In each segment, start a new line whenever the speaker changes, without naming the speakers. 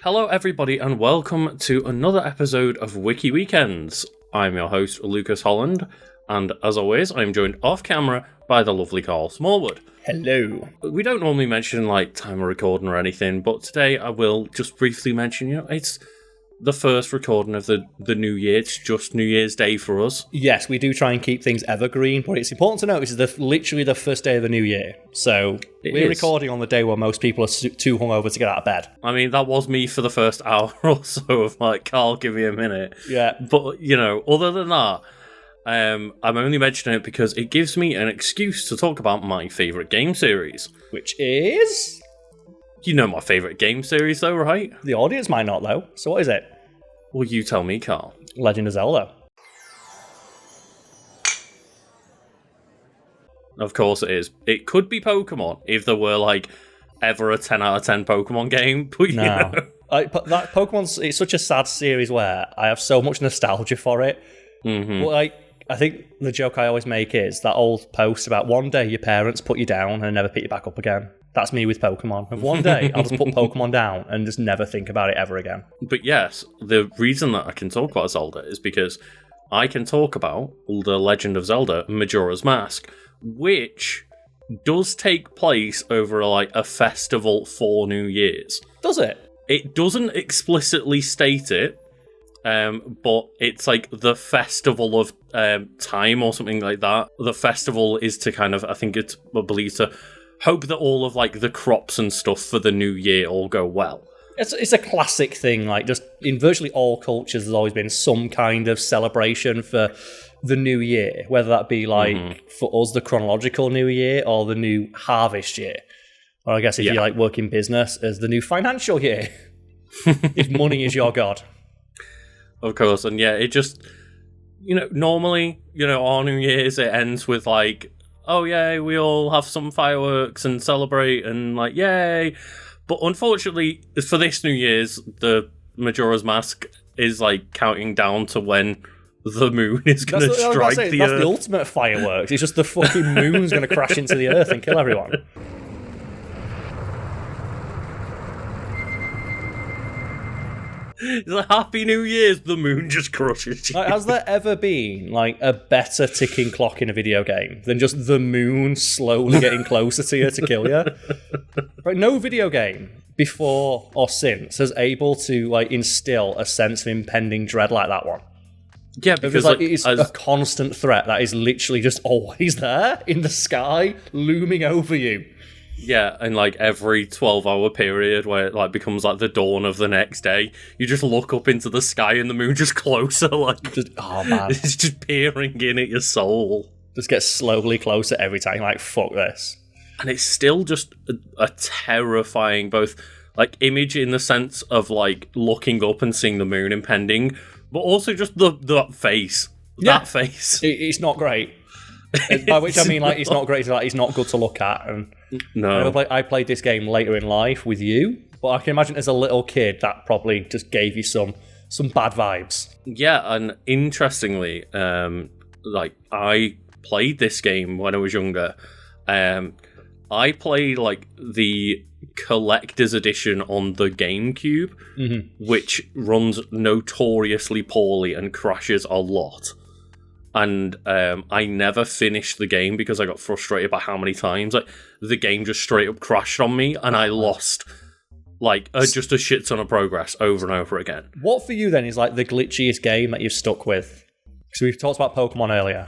Hello everybody and welcome to another episode of Wiki Weekends. I'm your host Lucas Holland, and as always I'm joined off camera by the lovely Karl Smallwood.
Hello.
We don't normally mention time of recording or anything, but today I will just briefly mention, it's the first recording of the new year. It's just New Year's Day for us.
Yes, we do try and keep things evergreen, but it's important to note this is literally the first day of the new year. So we're recording on the day where most people are too hungover to get out of bed.
I mean, that was me for the first hour or so of Karl, give me a minute.
Yeah.
But, other than that, I'm only mentioning it because it gives me an excuse to talk about my favourite game series.
Which is?
You know my favourite game series though, right?
The audience might not though. So what is it?
Well, you tell me, Karl.
Legend of Zelda.
Of course it is. It could be Pokemon if there were ever a 10 out of 10 Pokemon game. But
that Pokemon's it's such a sad series where I have so much nostalgia for it.
Mm-hmm.
But I think the joke I always make is that old post about one day your parents put you down and never pick you back up again. That's me with Pokemon. And one day I'll just put Pokemon down and just never think about it ever again.
But yes, the reason that I can talk about Zelda is because I can talk about The Legend of Zelda Majora's Mask, which does take place over a festival for New Year's.
Does it?
It doesn't explicitly state it, but it's the festival of time or something like that. The festival is to I believe to hope that all of the crops and stuff for the new year all go well.
It's a classic thing. Just in virtually all cultures, there's always been some kind of celebration for the new year, whether that be for us the chronological new year or the new harvest year, or I guess if you work in business as the new financial year, if money is your god.
Of course, and it just normally our New Year's it ends with oh yay, we all have some fireworks and celebrate and yay. But unfortunately, for this New Year's, the Majora's Mask is counting down to when the moon is going to strike the Earth.
That's the ultimate fireworks. It's just the fucking moon's going to crash into the Earth and kill everyone.
It's a Happy New Year's, the moon just crushes you.
Has there ever been a better ticking clock in a video game than just the moon slowly getting closer to you to kill you? No video game before or since is able to instill a sense of impending dread like that one.
Yeah, because
it's a constant threat that is literally just always there in the sky, looming over you.
Yeah, and every 12-hour period where it becomes the dawn of the next day, you just look up into the sky and the moon just closer,
oh man,
it's just peering in at your soul.
Just gets slowly closer every time. Fuck this.
And it's still just a terrifying both image in the sense of looking up and seeing the moon impending, but also just that face.
Yeah.
That face.
It's not great. By which I mean it's not great. It's not good to look at. And
no,
I played this game later in life with you, but I can imagine as a little kid that probably just gave you some bad vibes.
Yeah, and interestingly, I played this game when I was younger. I played the collector's edition on the GameCube, which runs notoriously poorly and crashes a lot. And I never finished the game because I got frustrated by how many times the game just straight up crashed on me, and I lost just a shit ton of progress over and over again.
What for you then is the glitchiest game that you've stuck with? Because we've talked about Pokemon earlier.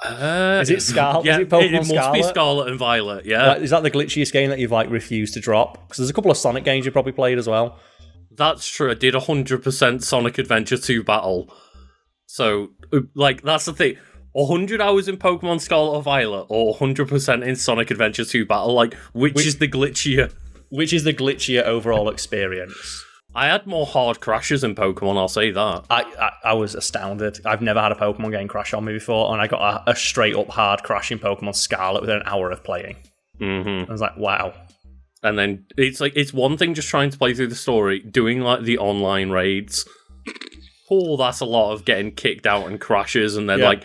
Is it Scarlet?
Yeah,
is it Pokemon
it must
Scarlet?
be Scarlet and Violet. Yeah,
is that the glitchiest game that you've refused to drop? Because there's a couple of Sonic games you probably played as well.
That's true. I did 100% Sonic Adventure 2 Battle. So, that's the thing. 100 hours in Pokemon Scarlet or Violet, or 100% in Sonic Adventure 2 Battle, which is the glitchier?
Which is the glitchier overall experience?
I had more hard crashes in Pokemon, I'll say that.
I was astounded. I've never had a Pokemon game crash on me before, and I got a straight-up hard crash in Pokemon Scarlet within an hour of playing.
Mm-hmm.
I was like, wow.
And then it's one thing just trying to play through the story, doing the online raids. Oh, that's a lot of getting kicked out and crashes, and then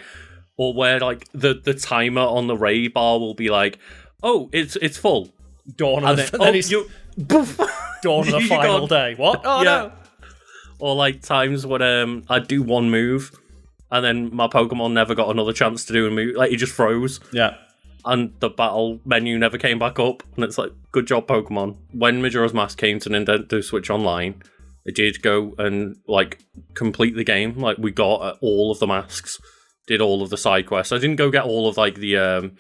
or where the timer on the raid bar will be oh, it's full.
Dawn of the Dawn of the final day. What? Oh no!
Or like times when I'd do one move, and then my Pokemon never got another chance to do a move. Like, it just froze.
Yeah.
And the battle menu never came back up. And it's like, good job, Pokemon. When Majora's Mask came to Nintendo Switch Online, I did go and, like, complete the game. Like, we got all of the masks, did all of the side quests. I didn't go get all of, like, the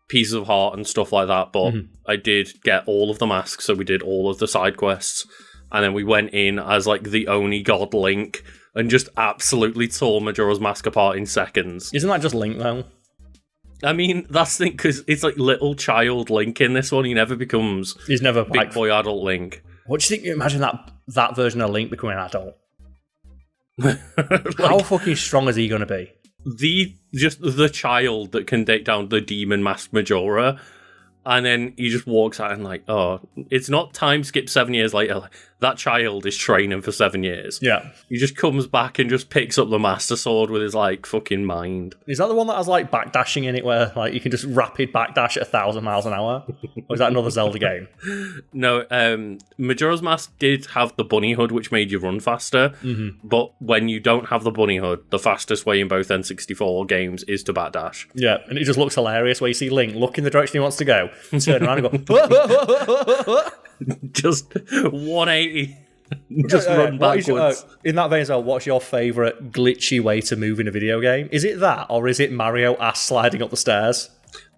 pieces of heart and stuff like that, but I did get all of the masks, so we did all of the side quests. And then we went in as, like, the Oni God Link and just absolutely tore Majora's Mask apart in seconds.
Isn't that just Link, though?
I mean, that's the thing, because it's like little child Link in this one. He never becomes big boy adult Link.
What do you think? Imagine that version of Link becoming an adult. How fucking strong is he going to be?
The child that can take down the demon masked Majora, and then he just walks out and like, oh, it's not time skip 7 years later. Like, that child is training for 7 years.
Yeah. He
just comes back and just picks up the Master Sword with his, like, fucking mind.
Is that the one that has, like, backdashing in it where, like, you can just rapid backdash at 1,000 miles an hour? Or is that another Zelda game?
No, Majora's Mask did have the bunny hood, which made you run faster. But when you don't have the bunny hood, the fastest way in both N64 games is to backdash.
Yeah, and it just looks hilarious where you see Link look in the direction he wants to go, turn around and go,
just 180. Just run backwards.
In that vein as well, what's your favourite glitchy way to move in a video game? Is it that, or is it Mario ass sliding up the stairs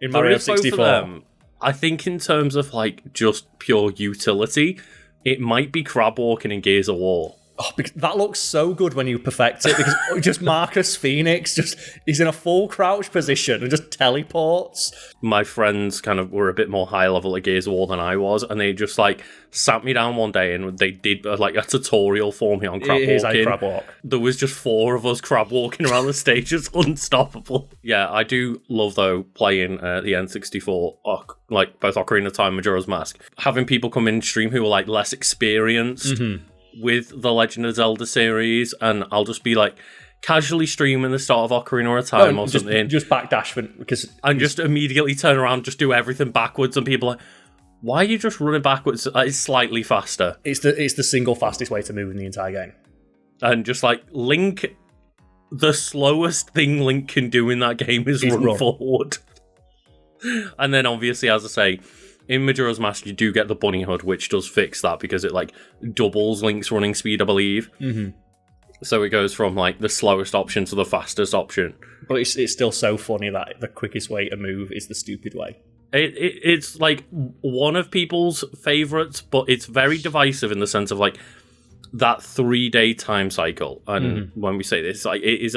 in Mario 64?
I think in terms of like just pure utility, it might be crab walking in Gears of War.
Oh, that looks so good when you perfect it, because just Marcus Phoenix he's in a full crouch position and just teleports.
My friends kind of were a bit more high level at Gears of War than I was, and they just like sat me down one day and they did like a tutorial for me on crab walking.
Crab walk.
There was just 4 of us crab walking around the stage, just unstoppable. Yeah, I do love though playing the N64, like both Ocarina of Time and Majora's Mask. Having people come in stream who are like less experienced with the Legend of Zelda series, and I'll just be like casually streaming the start of Ocarina of Time or something.
Just backdash
and just immediately turn around, just do everything backwards, and people are like, why are you just running backwards? It's slightly faster.
It's the single fastest way to move in the entire game.
And just like Link, the slowest thing Link can do in that game is run forward. And then obviously, as I say, in Majora's Mask, you do get the bunny hood, which does fix that because it like doubles Link's running speed, I believe. So it goes from like the slowest option to the fastest option.
But it's still so funny that the quickest way to move is the stupid way.
It's like one of people's favourites, but it's very divisive in the sense of like that 3-day time cycle. And when we say this, like it's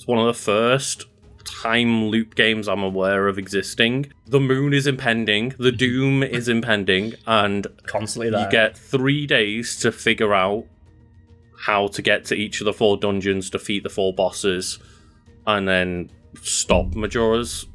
one of the first time loop games I'm aware of existing. The moon is impending, the doom is impending, and
constantly there.
You get 3 days to figure out how to get to each of the 4 dungeons, defeat the 4 bosses, and then stop Majora's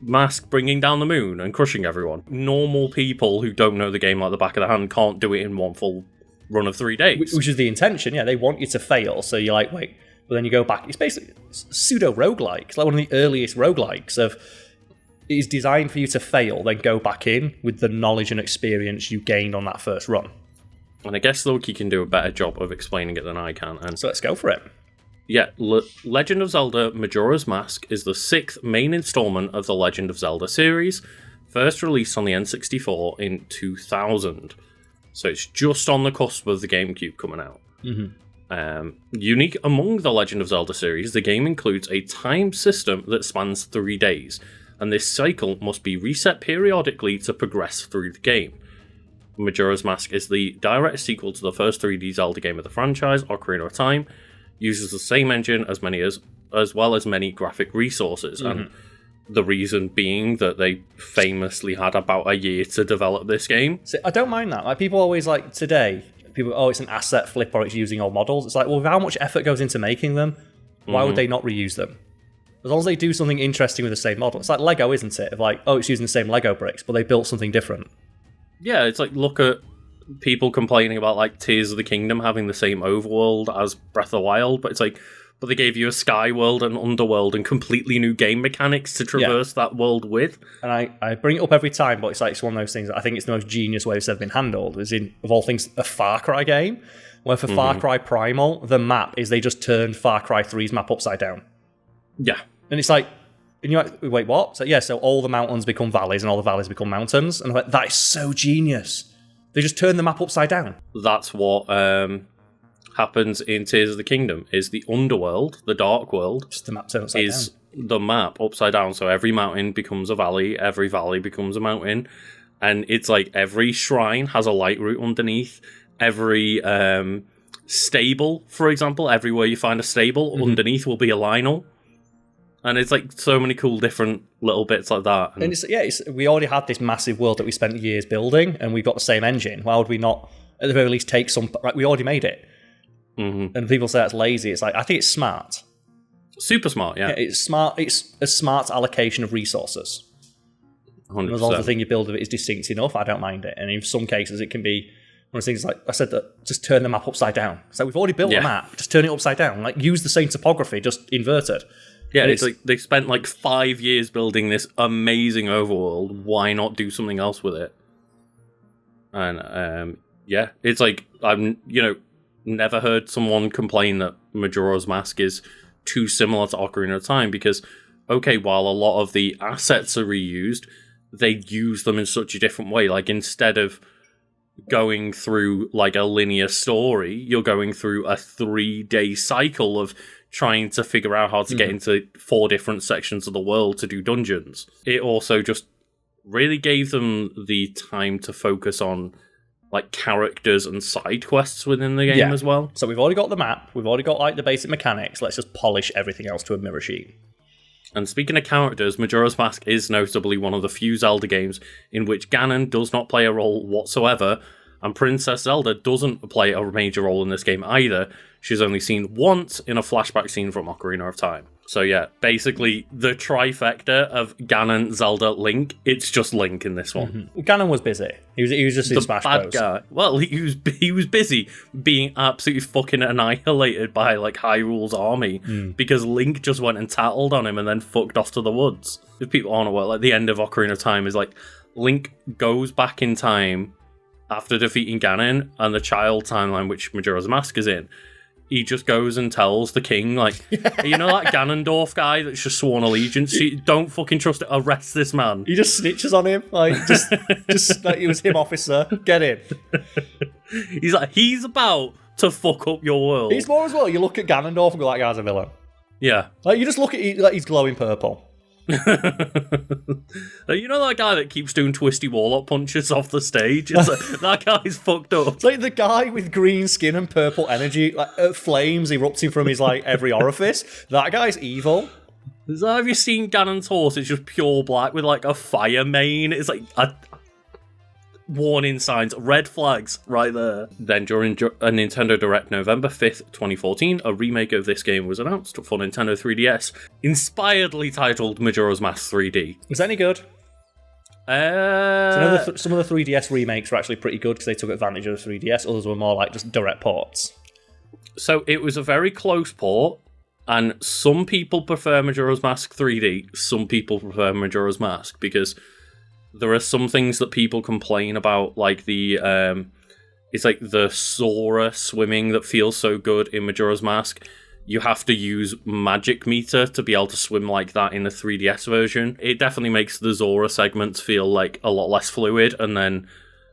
Mask bringing down the moon and crushing everyone. Normal people who don't know the game like the back of their hand can't do it in one full run of 3 days.
Which is the intention, yeah. They want you to fail, so you're like, wait. But then you go back. It's basically pseudo-roguelike. It's like one of the earliest roguelikes of... It's designed for you to fail, then go back in with the knowledge and experience you gained on that first run.
And I guess Loki can do a better job of explaining it than I can. And
so let's go for it.
Yeah, Legend of Zelda Majora's Mask is the 6th main installment of the Legend of Zelda series, first released on the N64 in 2000. So it's just on the cusp of the GameCube coming out. Unique among the Legend of Zelda series, the game includes a time system that spans 3 days, and this cycle must be reset periodically to progress through the game. Majora's Mask is the direct sequel to the first 3D Zelda game of the franchise, Ocarina of Time, uses the same engine as well as many graphic resources, and the reason being that they famously had about a year to develop this game.
So I don't mind that. Like, people always like today... People, it's an asset flip or it's using old models. It's like, well, how much effort goes into making them? Why would they not reuse them? As long as they do something interesting with the same model. It's like Lego, isn't it? Of like, oh, it's using the same Lego bricks, but they built something different.
Yeah, it's like, look at people complaining about like Tears of the Kingdom having the same overworld as Breath of the Wild, but it's like, but they gave you a sky world and underworld and completely new game mechanics to traverse that world with.
And I bring it up every time, but it's one of those things that I think it's the most genius way it's ever been handled, is in, of all things, a Far Cry game, where for Far Cry Primal, the map is they just turned Far Cry 3's map upside down.
Yeah.
And it's like, and you're like, wait, what? So so all the mountains become valleys and all the valleys become mountains. And I'm like, that is so genius. They just turn the map upside down.
That's what happens in Tears of the Kingdom, is the underworld, the dark world,
Just the map turned upside down.
The map upside down. So every mountain becomes a valley, every valley becomes a mountain. And it's like every shrine has a light route underneath. Every stable, for example, everywhere you find a stable, underneath will be a Lionel. And it's like so many cool different little bits like that.
And we already had this massive world that we spent years building, and we've got the same engine. Why would we not, at the very least, take some... Right, we already made it. And people say that's lazy. It's like, I think it's smart.
Super smart, yeah.
It's smart. It's a smart allocation of resources.
100%.
As long as the thing you build of it is distinct enough, I don't mind it. And in some cases, it can be one of those things like I said, that just turn the map upside down. So we've already built a map, just turn it upside down. Like, use the same topography, just inverted.
Yeah, it's like they spent like 5 years building this amazing overworld. Why not do something else with it? And it's like I've never heard someone complain that Majora's Mask is too similar to Ocarina of Time, because while a lot of the assets are reused, they use them in such a different way. Like, instead of going through like a linear story, you're going through a 3-day cycle of trying to figure out how to get into 4 different sections of the world to do dungeons. It also just really gave them the time to focus on like characters and side quests within the game as well.
So we've already got the map, we've already got like the basic mechanics, let's just polish everything else to a mirror sheet.
And speaking of characters, Majora's Mask is notably one of the few Zelda games in which Ganon does not play a role whatsoever, and Princess Zelda doesn't play a major role in this game either. She's only seen once in a flashback scene from Ocarina of Time. So yeah, basically the trifecta of Ganon, Zelda, Link, it's just Link in this one.
Ganon was busy. He was just in Smash Bros.
Guy. Well, he was busy being absolutely fucking annihilated by like Hyrule's army because Link just went and tattled on him and then fucked off to the woods. If people aren't aware, like the end of Ocarina of Time is like Link goes back in time after defeating Ganon, and the child timeline, which Majora's Mask is in, he just goes and tells the king, like, you know that Ganondorf guy that's just sworn allegiance? Don't fucking trust it. Arrest this man.
He just snitches on him. Like, just like, it was him, officer. Get him.
He's like, he's about to fuck up your world.
He's more as well. You look at Ganondorf and go, that guy's a villain.
Yeah.
Like, you just look at like, he's glowing purple.
You know that guy that keeps doing twisty warlock punches off the stage? It's like, that guy's fucked up.
It's like the guy with green skin and purple energy, like flames erupting from his like every orifice. That guy's evil.
Have you seen Ganon's horse? It's just pure black with like a fire mane. It's like warning signs, red flags right there. Then during a Nintendo Direct November 5th, 2014, a remake of this game was announced for Nintendo 3DS, inspiredly titled Majora's Mask 3D.
Was that any good? Some of the 3DS remakes were actually pretty good because they took advantage of the 3DS. Others were more like just direct ports.
So it was a very close port, and some people prefer Majora's Mask 3D, some people prefer Majora's Mask, because there are some things that people complain about, like it's like the Sora swimming that feels so good in Majora's Mask. You have to use Magic Meter to be able to swim like that in the 3DS version. It definitely makes the Zora segments feel like a lot less fluid, and then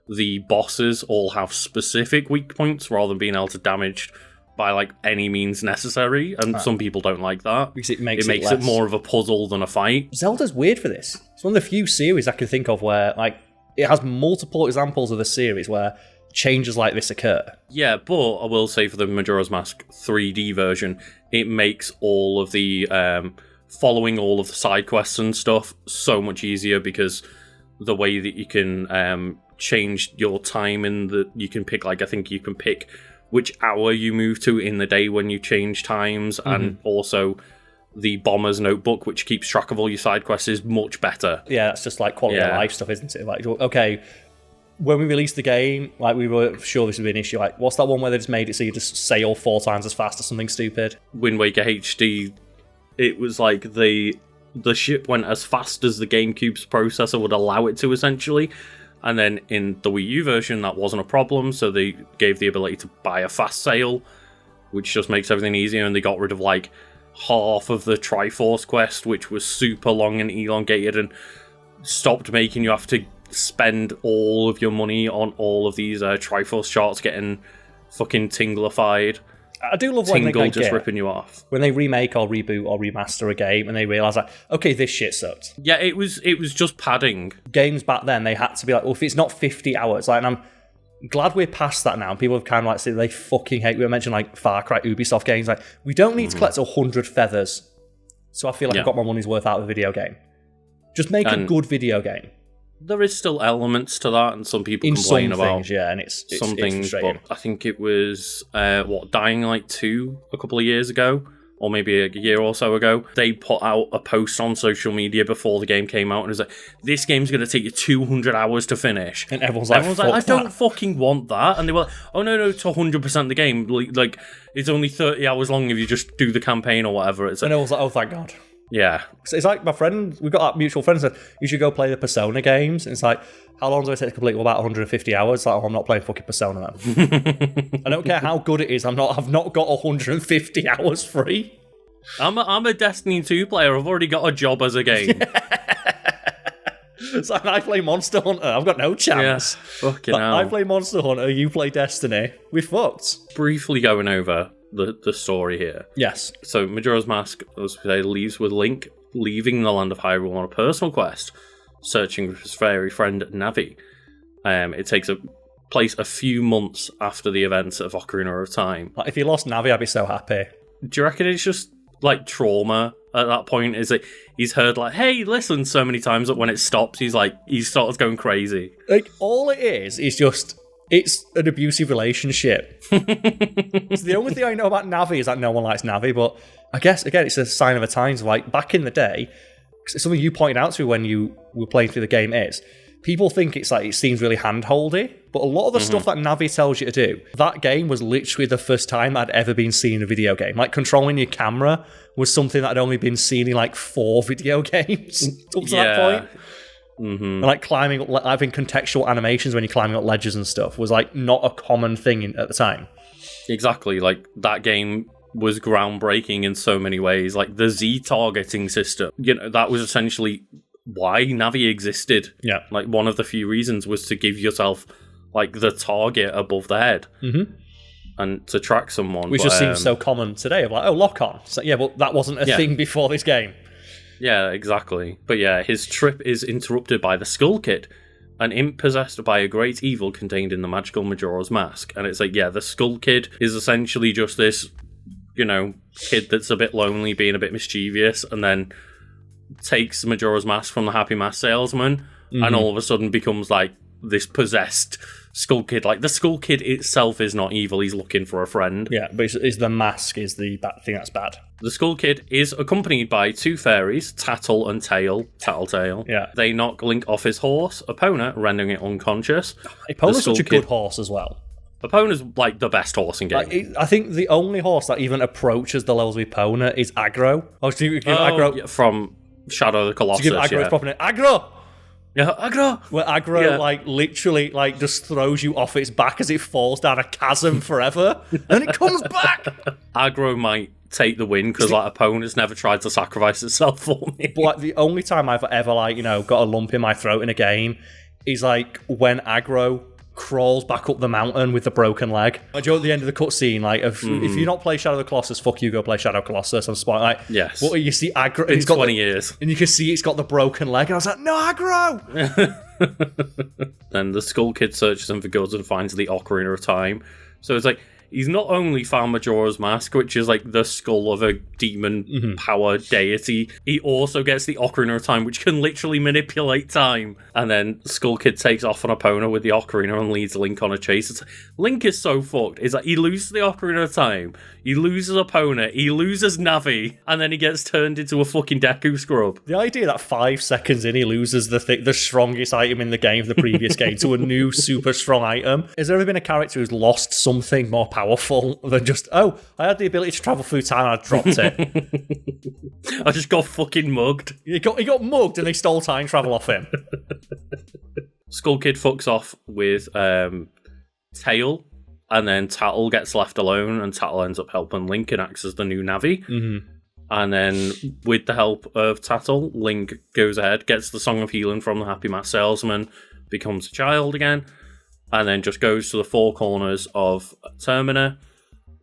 the bosses all have specific weak points rather than being able to damage by like any means necessary, and some people don't like that.
Because it makes
it more of a puzzle than a fight.
Zelda's weird for this. It's one of the few series I can think of where like it has multiple examples of the series where changes like this occur.
Yeah, but I will say for the Majora's Mask 3D version, it makes all of the following all of the side quests and stuff so much easier, because the way that you can change your time you can pick, like, I think you can pick which hour you move to in the day when you change times, and also the Bomber's Notebook, which keeps track of all your side quests, is much better.
Yeah, that's just like quality of life stuff, isn't it? Like, okay, when we released the game, like, we were sure this would be an issue. Like, what's that one where they just made it so you just sail 4 times as fast or something stupid?
Wind Waker HD, it was like the ship went as fast as the GameCube's processor would allow it to, essentially. And then in the Wii U version, that wasn't a problem, so they gave the ability to buy a fast sail, which just makes everything easier, and they got rid of, like, half of the Triforce quest, which was super long and elongated, and stopped making you have to spend all of your money on all of these Triforce charts getting fucking tinglified.
I do love when
Tingle
they
just ripping you off.
When they remake or reboot or remaster a game and they realise, like, okay, this shit sucked.
Yeah, it was just padding.
Games back then, they had to be like, well, if it's not 50 hours, like, and I'm glad we're past that now. People have kind of like said they fucking hate. We mentioned like Far Cry, Ubisoft games. Like, we don't need to collect 100 feathers, so I feel like I've got my money's worth out of a video game. Just make a good video game.
There is still elements to that, and some people complain about
things, yeah, and it's
some things. But I think it was Dying Light 2 a couple of years ago, or maybe a year or so ago. They put out a post on social media before the game came out, and it was like, "This game's going to take you 200 hours to finish."
And everyone's like,
"I don't fucking want that." And they were like, "Oh no, it's 100% the game. Like it's only 30 hours long if you just do the campaign or whatever." It's like,
and everyone's like, "Oh, thank God."
Yeah.
It's like my friend, we've got that mutual friend said, you should go play the Persona games. And it's like, how long does it take to complete? Well, about 150 hours. It's like, oh, I'm not playing fucking Persona then. I don't care how good it is. I've not got 150 hours free.
I'm a Destiny 2 player. I've already got a job as a game.
It's like, I play Monster Hunter. I've got no chance.
Yeah, fucking hell.
I play Monster Hunter. You play Destiny. We're fucked.
Briefly going over the story here.
Yes.
So Majora's Mask, as we say, leaves with Link leaving the land of Hyrule on a personal quest, searching for his fairy friend Navi. It takes place a few months after the events of Ocarina of Time.
Like, if you lost Navi, I'd be so happy.
Do you reckon it's just like trauma at that point? Is it he's heard like, "Hey, listen," so many times that when it stops, he starts going crazy.
Like, all it is just. It's an abusive relationship. It's the only thing I know about Navi is that no one likes Navi, but I guess, again, it's a sign of the times. Like, back in the day, something you pointed out to me when you were playing through the game is, people think it's like, it seems really hand-holdy, but a lot of the stuff that Navi tells you to do, that game was literally the first time I'd ever been seen in a video game. Like, controlling your camera was something that I'd only been seen in like 4 video games up to that point.
Mm-hmm.
And like climbing, having contextual animations when you're climbing up ledges and stuff was like not a common thing at the time.
Exactly, like that game was groundbreaking in so many ways. Like the Z targeting system, that was essentially why Navi existed.
Yeah,
like one of the few reasons was to give yourself like the target above the head.
Mm-hmm.
And to track someone.
Which just seems so common today. Of like, oh, lock on. So, yeah, but that wasn't a thing before this game.
Yeah, exactly. But yeah, his trip is interrupted by the Skull Kid, an imp possessed by a great evil contained in the magical Majora's Mask. And it's like, yeah, the Skull Kid is essentially just this, kid that's a bit lonely, being a bit mischievous, and then takes Majora's Mask from the Happy Mask salesman, and all of a sudden becomes like this possessed Skull Kid. Like, the Skull Kid itself is not evil, he's looking for a friend.
Yeah, but it's the mask is the thing that's bad.
The Skull Kid is accompanied by 2 fairies, Tattle and Tattletale.
Yeah.
They knock Link off his horse, Epona, rendering it unconscious.
Epona's such a good horse as well.
Epona's like the best horse in game.
I think the only horse that even approaches the levels of Epona is Aggro. Aggro
from Shadow of the Colossus.
To give Aggro its proper name. Aggro!
Yeah, Aggro!
Where Aggro, literally, just throws you off its back as it falls down a chasm forever, and it comes back!
Aggro might take the win, because, Epona's never tried to sacrifice itself for me.
But, the only time I've ever, got a lump in my throat in a game is, when Aggro crawls back up the mountain with the broken leg. At the end of the cutscene, if you not play Shadow of the Colossus, fuck you, go play Shadow of the Colossus. I'm spoiling.
Yes.
What you see Aggro?
It's got 20 years.
And you can see it's got the broken leg, and I was like, no, Aggro!
Then the Skull Kid searches him for goods and finds the Ocarina of Time. So it's like, he's not only found Majora's Mask, which is like the skull of a demon power deity, he also gets the Ocarina of Time, which can literally manipulate time. And then Skull Kid takes off on Epona with the Ocarina and leads Link on a chase. Link is so fucked. It's like he loses the Ocarina of Time, he loses Epona, he loses Navi, and then he gets turned into a fucking Deku scrub.
The idea that 5 seconds in he loses the strongest item in the game from the previous game to a new super strong item. Has there ever been a character who's lost something more powerful than just, oh, I had the ability to travel through time and I dropped it?
I just got fucking mugged.
He got mugged and they stole time travel off him.
Skull Kid fucks off with Tail, and then Tattle gets left alone, and Tattle ends up helping Link and acts as the new Navi. And then, with the help of Tattle, Link goes ahead, gets the Song of Healing from the Happy Mask Salesman, becomes a child again, and then just goes to the 4 corners of Termina,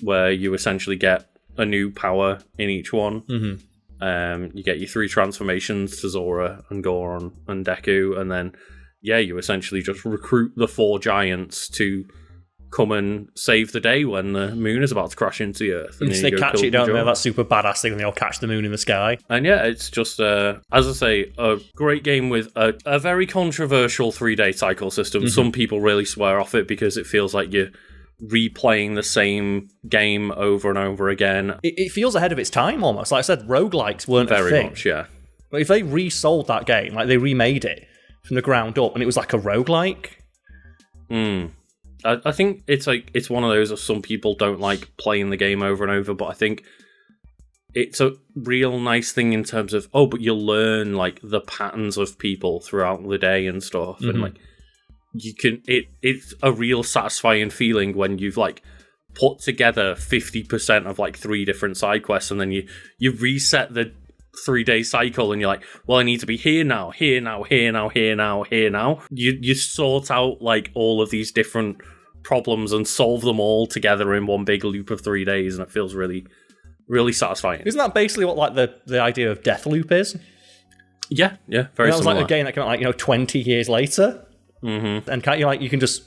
where you essentially get a new power in each one. You get your 3 transformations to Zora and Goron and Deku, and then, you essentially just recruit the 4 giants to come and save the day when the moon is about to crash into the Earth.
And they catch it, don't they? That super badass thing when they all catch the moon in the sky.
And it's just, as I say, a great game with a very controversial 3-day cycle system. Some people really swear off it because it feels like you're replaying the same game over and over again.
It feels ahead of its time almost. Like I said, roguelikes weren't a thing.
Very much, yeah.
But if they resold that game, like they remade it from the ground up and it was like a roguelike...
I think it's one of those of some people don't like playing the game over and over, but I think it's a real nice thing in terms of, but you'll learn like the patterns of people throughout the day and stuff, and like you can it's a real satisfying feeling when you've like put together 50% of like 3 different side quests, and then you reset the 3-day cycle and you're like, well, I need to be here now, here now, here now, here now, here now. You sort out like all of these different problems and solve them all together in one big loop of 3 days, and it feels really, really sasatisfying.
Isn't that basically what like the idea of Deathloop is?
Yeah, very
similar. That was like a game that came out like 20 years later, and you can just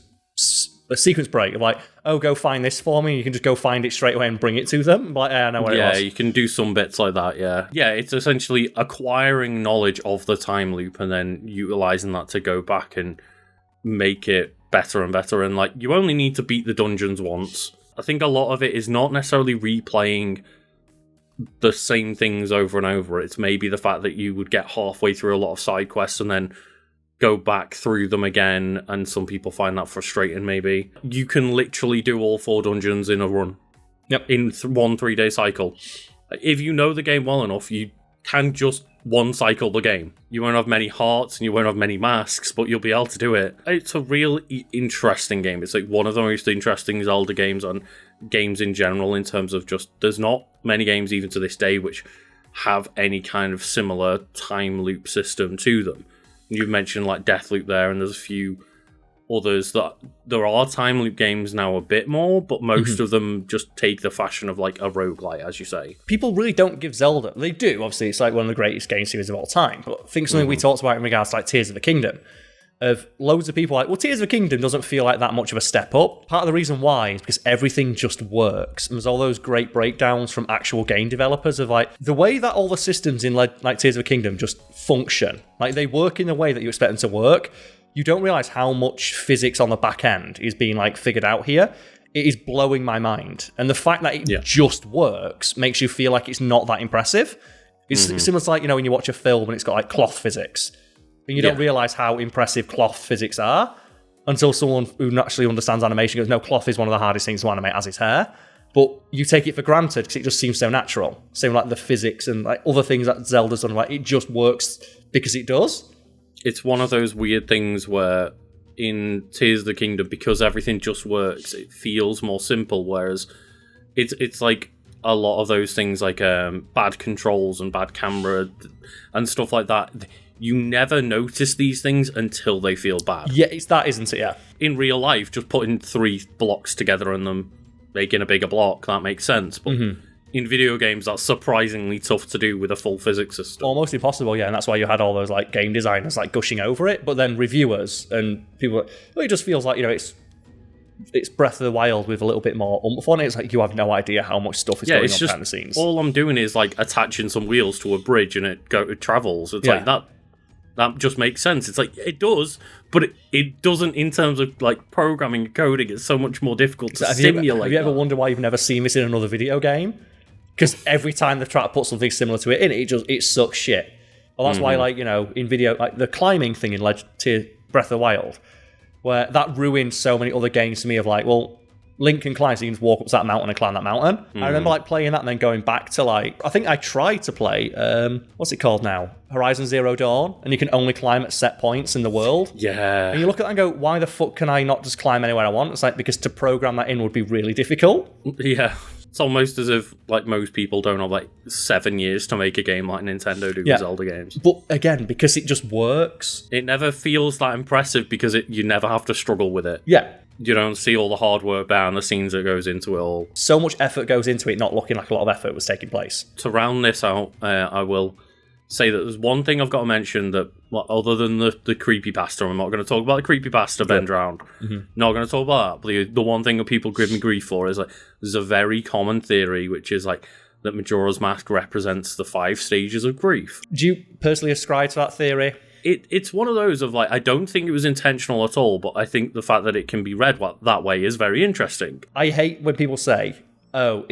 a sequence break of like, go find this for me. You can just go find it straight away and bring it to them. Like, I know where it was.
Yeah, you can do some bits like that. Yeah. It's essentially acquiring knowledge of the time loop and then utilizing that to go back and make it better and better. And like, you only need to beat the dungeons once. I think a lot of it is not necessarily replaying the same things over and over. It's maybe the fact that you would get halfway through a lot of side quests and then go back through them again, and some people find that frustrating maybe. You can literally do all 4 dungeons in a run.
Yep.
In one 3-day cycle. If you know the game well enough, you can just one cycle the game. You won't have many hearts and you won't have many masks, but you'll be able to do it. It's a real interesting game. It's like one of the most interesting Zelda games and games in general, in terms of just, there's not many games even to this day which have any kind of similar time loop system to them. You've mentioned like Deathloop there, and there's a few others that there are time loop games now a bit more, but most of them just take the fashion of like a roguelite, as you say.
People really don't give Zelda. They do, obviously, it's like one of the greatest game series of all time. But I think something we talked about in regards to like Tears of the Kingdom, of loads of people like, well, Tears of the Kingdom doesn't feel like that much of a step up. Part of the reason why is because everything just works. And there's all those great breakdowns from actual game developers of like, the way that all the systems in like Tears of the Kingdom just function. Like, they work in the way that you expect them to work. You don't realize how much physics on the back end is being like figured out here. It is blowing my mind. And the fact that it just works makes you feel like it's not that impressive. It's similar to like, when you watch a film and it's got like cloth physics. And you don't realize how impressive cloth physics are until someone who naturally understands animation goes, no, cloth is one of the hardest things to animate, as is hair. But you take it for granted because it just seems so natural. Same like the physics and like other things that Zelda's done, like it just works because it does.
It's one of those weird things where in Tears of the Kingdom, because everything just works, it feels more simple, whereas it's like a lot of those things like bad controls and bad camera and stuff like that. You never notice these things until they feel bad.
Yeah, it's that, isn't it? Yeah.
In real life, just putting 3 blocks together and them making a bigger block, that makes sense. But in video games, that's surprisingly tough to do with a full physics system.
Almost impossible, yeah. And that's why you had all those like game designers like gushing over it. But then reviewers and people, it just feels like, it's it's Breath of the Wild with a little bit more oomph on it. It's like you have no idea how much stuff is going on behind the scenes.
All I'm doing is like attaching some wheels to a bridge and it travels. It's like that just makes sense. It's like it does, but it doesn't in terms of like programming and coding. It's so much more difficult to simulate.
Have you ever wondered why you've never seen this in another video game? Because every time they've tried to put something similar to it in, it sucks shit. Well, that's why, like, you know, in video, like the climbing thing in Breath of the Wild, where that ruined so many other games to me of like, well, Link can climb, so you can just walk up to that mountain and climb that mountain. I remember like playing that and then going back to like, I think I tried to play, what's it called now? Horizon Zero Dawn, and you can only climb at set points in the world.
Yeah.
And you look at that and go, why the fuck can I not just climb anywhere I want? It's like, because to program that in would be really difficult.
Yeah. It's almost as if like most people don't have like 7 years to make a game like Nintendo do with Zelda games.
But again, because it just works.
It never feels that impressive because you never have to struggle with it.
Yeah.
You don't see all the hard work behind the scenes that goes into it all.
So much effort goes into it, not looking like a lot of effort was taking place. To
round this out, I will say that there's one thing I've got to mention that, well, other than the creepypasta, I'm not going to talk about the creepypasta Ben drowned. Not going to talk about that. But the one thing that people give me grief for is like there's a very common theory, which is like that Majora's Mask represents the 5 stages of grief.
Do you personally ascribe to that theory?
It's one of those of like, I don't think it was intentional at all, but I think the fact that it can be read that way is very interesting.
I hate when people say, oh,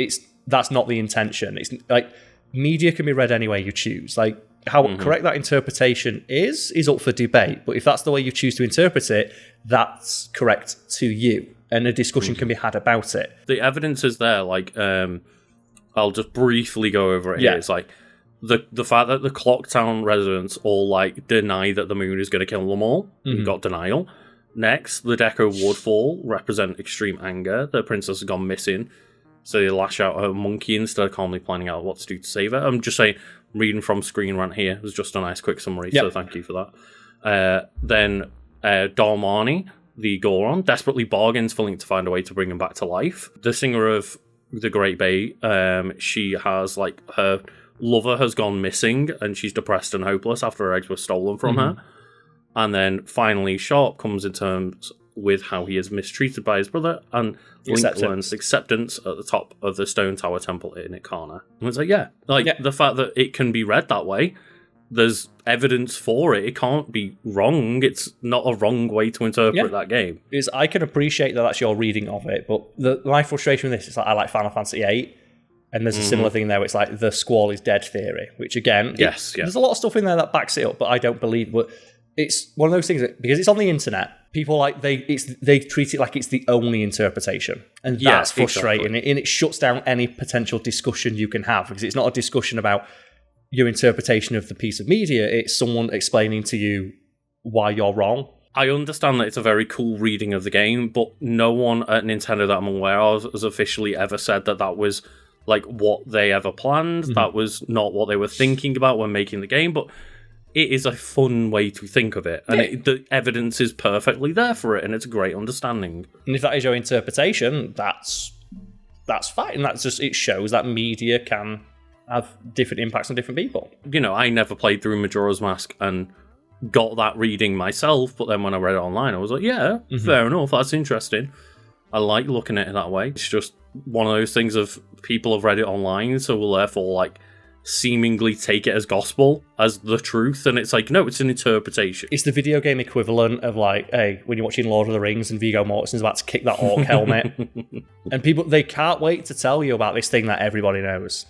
that's not the intention. It's like, media can be read any way you choose. Like, how correct that interpretation is up for debate, but if that's the way you choose to interpret it, that's correct to you, and a discussion can be had about it.
The evidence is there, like, I'll just briefly go over it here. It's like, the fact that the Clocktown residents all like deny that the moon is going to kill them all. We've got denial. Next, the Deco Woodfall represent extreme anger. The princess has gone missing, so they lash out at a monkey instead of calmly planning out what to do to save her. I'm just saying, reading from Screen Rant here. It was just a nice quick summary, so thank you for that. Then Darmani, the Goron, desperately bargains for Link to find a way to bring him back to life. The singer of the Great Bay, she has like her lover has gone missing and she's depressed and hopeless after her eggs were stolen from her. And then finally Sharp comes in terms with how he is mistreated by his brother, and Link learns acceptance at the top of the Stone Tower Temple in Ikana. And it's like, the fact that it can be read that way, there's evidence for it. It can't be wrong. It's not a wrong way to interpret that game.
I can appreciate that that's your reading of it, but my frustration with this is like, I like Final Fantasy VIII, and there's a similar thing there. It's like the Squall is dead theory, which again, there's a lot of stuff in there that backs it up, but I don't believe. But it's one of those things that, because it's on the internet, people like they treat it like it's the only interpretation, and that's frustrating. Exactly. And it shuts down any potential discussion you can have, because it's not a discussion about your interpretation of the piece of media. It's someone explaining to you why you're wrong.
I understand that it's a very cool reading of the game, but no one at Nintendo that I'm aware of has officially ever said that was like what they ever planned. That was not what they were thinking about when making the game, but it is a fun way to think of it, and the evidence is perfectly there for it, and it's a great understanding.
And if that is your interpretation, that's fine. And that's just, it shows that media can have different impacts on different people.
You know, I never played through Majora's Mask and got that reading myself, but then when I read it online, I was like, fair enough, that's interesting. I like looking at it that way. It's just one of those things of people have read it online, so will therefore like seemingly take it as gospel, as the truth, and it's like, no, it's an interpretation.
It's the video game equivalent of like, hey, when you're watching Lord of the Rings and Viggo Mortensen's about to kick that orc helmet, and people, they can't wait to tell you about this thing that everybody knows.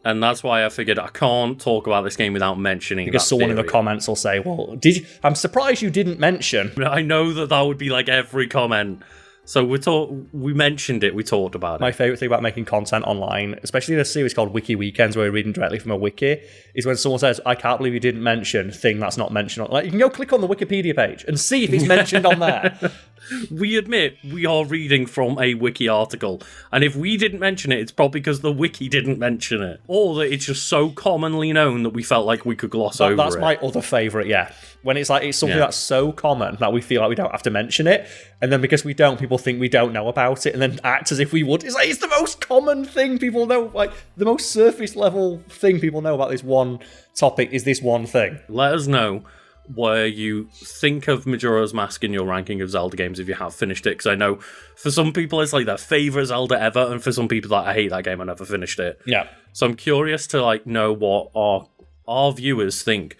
And that's why I figured I can't talk about this game without mentioning
because someone
theory.
In the comments will say, well, I'm surprised you didn't mention.
I know that would be like every comment. So we mentioned it, we talked about it.
My favourite thing about making content online, especially in a series called Wiki Weekends, where we're reading directly from a wiki, is when someone says, I can't believe you didn't mention thing that's not mentioned on. Like, you can go click on the Wikipedia page and see if it's mentioned on there.
We admit we are reading from a wiki article, and if we didn't mention it, it's probably because the wiki didn't mention it, or that it's just so commonly known that we felt like we could gloss over it.
That's my other favourite, when it's like, it's something that's so common that we feel like we don't have to mention it, and then because we don't, people think we don't know about it, and then act as if we would. It's like, it's the most common thing people know, like the most surface level thing people know about this one topic is this one thing.
Let us know where you think of Majora's Mask in your ranking of Zelda games if you have finished it, because I know for some people it's like their favourite Zelda ever, and for some people like, I hate that game, I never finished it.
Yeah.
So I'm curious to like know what our viewers think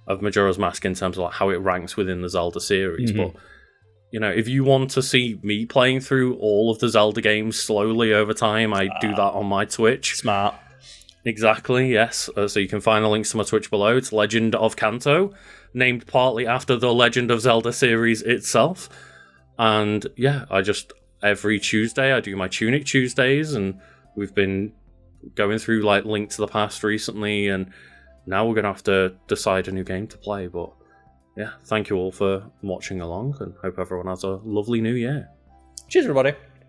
of Majora's Mask in terms of like how it ranks within the Zelda series. But you know, if you want to see me playing through all of the Zelda games slowly over time, I do that on my Twitch.
Smart.
Exactly, yes. So you can find the links to my Twitch below. It's Legend of Kanto, named partly after the Legend of Zelda series itself. And yeah, every Tuesday I do my Tunic Tuesdays, and we've been going through like Link to the Past recently, and now we're going to have to decide a new game to play. But yeah, thank you all for watching along, and hope everyone has a lovely new year.
Cheers, everybody.